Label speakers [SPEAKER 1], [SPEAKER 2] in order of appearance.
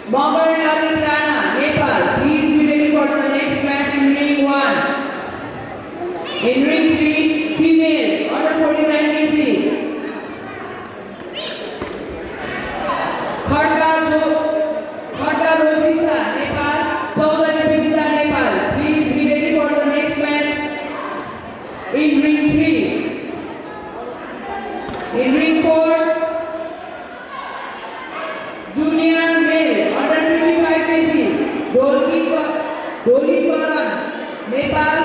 [SPEAKER 1] Mogar Lalit Rana, Nepal. Please be ready for the next match in ring 1. In ring 3, female, under 49 kg. Khadga Rojisa, Nepal. Paula Nipita, Nepal. Please be ready for the next match in ring 3. In ring 4, junior male, under 55 kg. Dolly Karan, Nepal.